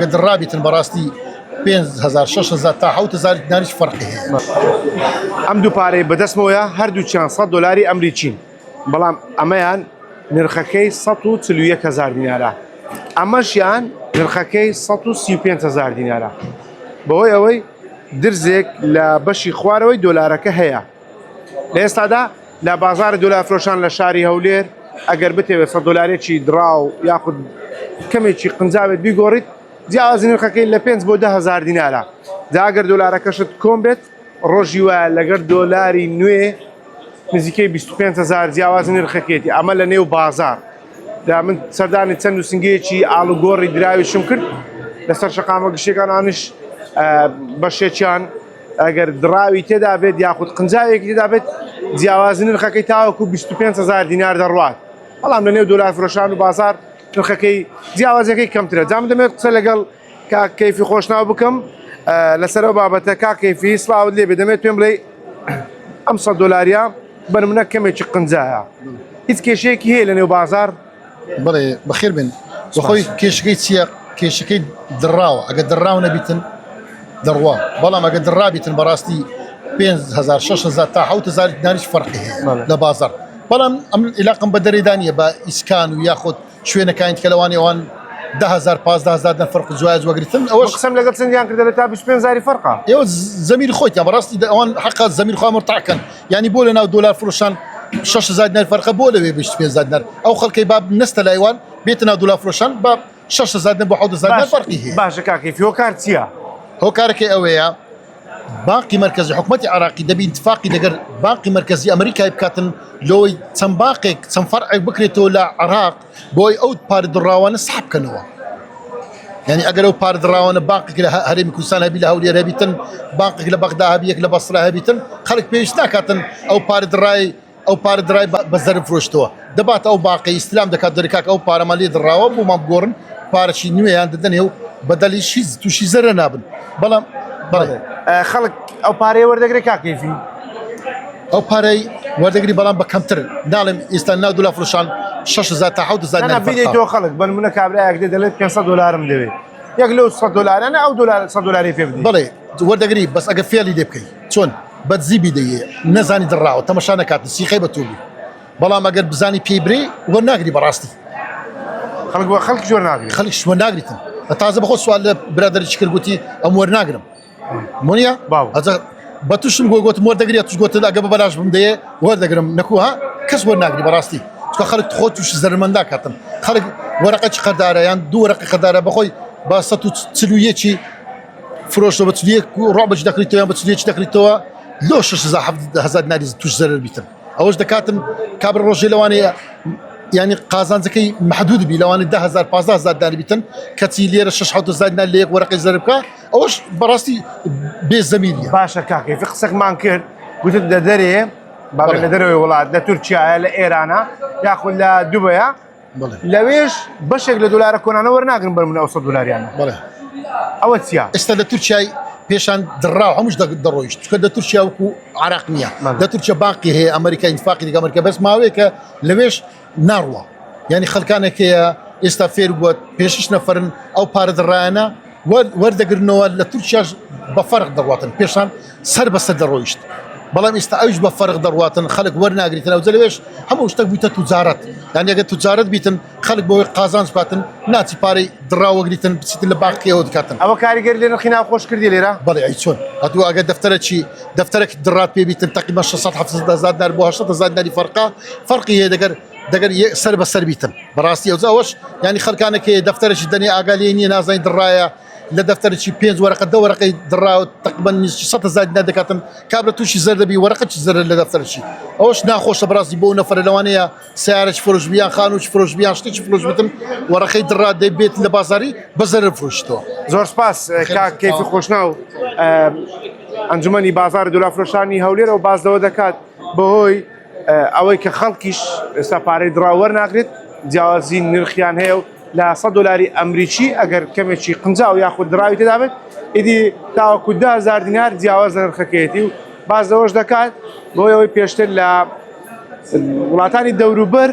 ئەگە دڕابیتن بەڕاستی 5,000 6,000 تا 7,000 دیناریش فەرقی هەیە. ئەم دوو پارەی بەدەستمەوەیە هەردووچیان 100 دلاری ئەمریکین، بەڵام ئەمەیان نرخەکەی 141,000 دینارە، ئەمەشیان نرخەکەی 135,000 دینارە. بەهۆی ئەوەی درزێک لە بەشی خوارەوەی دۆلارەکە هەیە. لە ئێستادا لە بازارە دۆلار فرۆشان لە شاری هەولێر ئەگەر بتەوێت 100 دلارێکی دراو یاخود کەمێکی قنجاوێت بیگۆڕیت جیاوازی نرخەکەی لە 5 بۆ 10,000 دینارە. جا ئەگەر دۆلارەکەشت کۆم بێت ڕۆژی وایە لەگەر دۆلاری نوێ نزیکەی 25,000 جیاوازی نرخەکەیەتی. ئەمە لە نێو بازار. دا من سەردانی چەند و سنگەیەکی ئاڵوگۆڕی دراویشم کرد لەسەر شەقامە گشتەکانانش بەشێکیان ئەگەر دراوی تێدا بێت یاخود قنجاوێکی تێدا بێت جیاوازی نرخەکەی تاوەکو 25,000 دینار دەڕوات. بەڵام لە نێو دۆلار فرۆشان و بازار نرخەکەی جیاوازەکەی کەمترە. جا من دەمێت قسە لەگەڵ کاک کەیفی خۆشناو بکەم لەسەرەوە بابەتە. کاک کەیفی سڵاوت لێبێ، دەمێت پێم بڵێ ئەم 100 دلاریە بەرمنە کەمێکی قنجایە، هیچ کێشەیەکی هەیە لە نێو بازار؟ بڵێ بەخێر بن بەخۆی کێشەکەی چییە؟ کێشەکەی دڕاوە. ئەگە دڕاو نەبیتن دەڕوا، بەڵام ئەگە دڕابیتن بەڕاستی 5,000 6,000 تا 7,000 دیناریش فەرقی هەیە لە بازار. بەڵام ئەم علاقم بە دەرێدانیە بە ئیسکان و یاخود شوێنەکانی کە لەوانی ئەوان 10,000 15,000 دەن فەرق جوایز وەگرتن. ئەوەش قسەم لەگەڵ چەندیان کردە لە تا 25,000 فەرقە. ئێوە زەمیر خۆیتیان بەڕاستی ئەوان حەقا زەمیر خوا مرتاعکەن، یعنی بۆ لە ناو دۆلار فرۆشان 6,000 دینار فەرقە بۆ لەوێ 25,000 دینار. ئەو خەڵکەی با نەستە لایوان بێتە ناو دۆلار فرۆشان بە 6,000 دینار بۆ 7,000 دینار فەرقی هەیە. باشە کاک کەیفی، هۆکار چییە؟ هۆکارەکەی ئەوەیە بانقی مرکزی حکوومەتی عراقی دەبی اتفاقی دەگەر بانقی مرکزی ئەمریکای بکاتن لۆی چەند باقێک چەند فەرعێک بکرێتەوە لە عراق بۆی ئەو پارە دڕاوانە سحب بکەنەوە. یعنی ئەگەر ئەو پارە دڕاوانە بانقێک لە هەرێمی کوردستان هەبی لە هەولێر هەبیتن، بانقێک لە بەغدا هەبی، یەک لە بەسرا هەبیتن، خەڵک پێویست ناکاتن ئەو پارە دڕای بە زەرب فرۆشتەوە. دەباتە ئەو باقی ئیسلام دەکات دەرکاک ئەو پارەمان لێ دڕاوە بۆمان بگۆڕن پارەشی نوێیان دەدەنێ و بەدەلی تووشی زەرە نابن. بەڵام خەڵک ئەو پارەیە وەردەگرێت کاک کەیفی؟ ئەو پارەی وەردەگری بەڵام بە کەمتر ناڵێم ئێستا ناو دۆلار فرۆشان 6,000 تا 7,000 دینار بیدەیتەوە خەڵک بەنمونە کابرایەک دەڵێت 500 دلارم دەوێت، یەک لەو 100 دلارانە ئەو 100 دلاری پێ بدەیت. بەڵێ وەردەگری بەس ئەگە فێڵی لێ بکەیت چۆن بەدزی بیدەیە نەزانی دڕاوە تەمەشا نەکاتن سیخەی بەتوبی، بەڵام ئەگەر بزانی پێی برێ وەرناگری بەڕاستی خەڵک وەرناگری، خەڵک وەرناگریتن. تازە بەخۆ سوال لە برادەرێکی کرد گوتی ئەم وەرناگرم مۆنیە بە تووشم گوتم وەردەگری توش گوتت ئەگە بە بەلاش بمدەیە وەردەگرم نەکوها کەس وەرناگری بەڕاستی چکە خەڵک خۆ توش زەرمەندا کاتن. خەڵک وەرەقەی قەردارە یان دوو وەرەقی قەردارە بەخۆی با 141 فرۆشتەوە بە 41 ڕۆبەش دەکریتەوە یان بە 41 دەکریتەوە لۆ 6,000 دیناری توش زەرر بیتن. ئەوەش دەکاتن کابرا ڕۆژێ لەوانەیە يعني قازانجەکەی محدود بی لەوانەیە 10,000 15,000 دینار بیتن کەچی لێرە 6,000 دینار لە یەک وەرەقی زەرر بکە ئەوەش بەڕاستی بێزەمیریە. باشە کاک کەیفی، قسەکمان کرد گوتت لە دەرێ باڵێ لە دەرەوەی وڵات لە تورکیایە لە ئێرانە یاخود لە دوبەیە لەوێش بەشێک لە دۆلارە کۆنانە وەرناگرن بەرمونە ئەو 100 دلاریانە. بەڵێ ئەوە چییە؟ ئێستا لە تورکیای پێشان دڕاو هەمووش دەڕۆیشت چکە لە تورکیا وەکو عراق نییە، لە تورکیا باقی هەیە ئەمریکای ئیتفاقی دیگە ئەمریکا بەس ماوەیەکە لەوێش ناڕوە. یعنی خەڵکانێکەیە ئێستا فێر بووە پێشش نەفرن ئەو پارە دڕایانە وەردەگرنەوە لە تورکیاش بە فەرق دەڕواتن، پێشان سەر بەسەر دەڕۆیشت، بەڵام ئێستا ئەوش بە فەرق دەڕواتن خەڵک وەرناگریتن. ئەو جەلەوێش هەموو شتێک بوویتە توجارەت، یعنی ئەگەر توجارەت بیتن خەڵک بۆی قازانج باتن ناچی پارەی دڕاوەگریتن بچیتن لە باقیەوە دکاتن. ئەوە کاریگەری لێ نرخی ناوخۆش کردی لێرە؟ بەڵێ ئەی چۆن هەتووە ئەگەر دەفتەرێک دڕات پێ بیتن تقریبا 600 دینار بۆ 800 دیناری فەرقی هەیە دەگەر سەر بەسەر بیتن بەڕاستی ئەوەش ینی خەڵکانێکی دەفتەرێکی دەنێ ئاگالێ نییە نازانی دڕایە لە دەفتەرێکی 5 وەرەقە 2 وەرەقەی دڕاوە تقریبا 600 دینار دەکاتن کابرا تووشی زەر دەبی وەرەقەی زەر لە دەفتەرشی ئەوەش ناخۆشە بەڕاستی بۆ نەفرە لەوانەیە سیارەی فرۆش بیان خانووی فرۆش بیان شتێکی فرۆش بتن وەرەقەی دڕات دەبێت لە بازاری بە زەرر فرۆشتەوە. زۆر سپاس کاک کەیفی خۆشناو. ئەنجومەنی بازار دۆلار فرۆشانی هەولێرەوە بازدەوە دەکات بەهۆی ئەوەی کە خەڵکیش ئێستا پارەی دڕاو وەرناگرێت جیاوازی نرخیان هەیە و لە 100 دلاری ئەمریکی ئەگەر کەمێکی قنجاو یاخود دراوی تێدا بێت ئیدی تاوەکو 10,000 دینار جیاواز نرخەکەیەتی و بازدەوەش دەکات بۆی ئەوەی پێشتر لە وڵاتانی دەوروبەر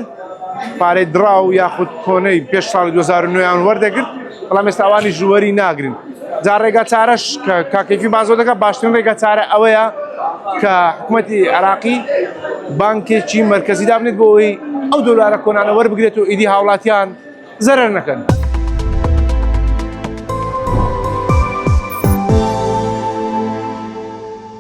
پارەی دراو یاخود کۆنەی پێش ساڵی 2009 وەردەگرت بەڵام ئێستا ئەوانی ژوەری ناگرن جا ڕێگا چارەش کە کاکەیفی بازۆ دەکات باشترین ڕێگا چارە ئەوەیە کە حکوومەتی عێراقی بانکێکی مرکزی دابنێت بۆ ئەوەی ئەو دۆلارە کۆنانە وەربگرێت و ئیدی هاوڵاتیان زەرەر نەکەن.